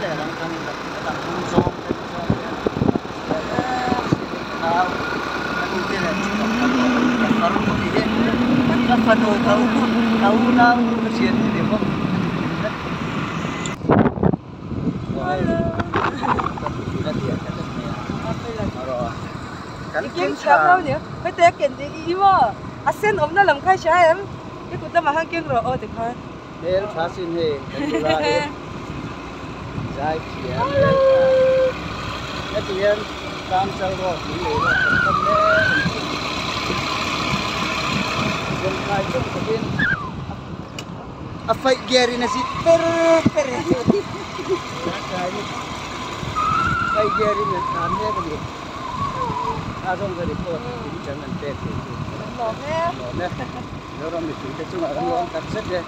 lẻ làm làm không xong nào anh kia là chỉ có một tí đấy các phần hồi thấu nào chiến thì không cái kiếm sao đâu nhỉ phải té kiện gì mà à sen ốm nó làm khai trái em cái cụ ta mà hang kiếm rồi ôi thì thôi đến phá xin hề đến ra đi trái kiếm cái tiền tam sâu rồi những người là tâm đấy dùng khai chút cái tiền à phải geri nasi per phải geri nasi làm thế cái gì à xong rồi thì chẳng cần tết thì lỏng nè nó ra mình chụp cái chung là nó cắt rất đấy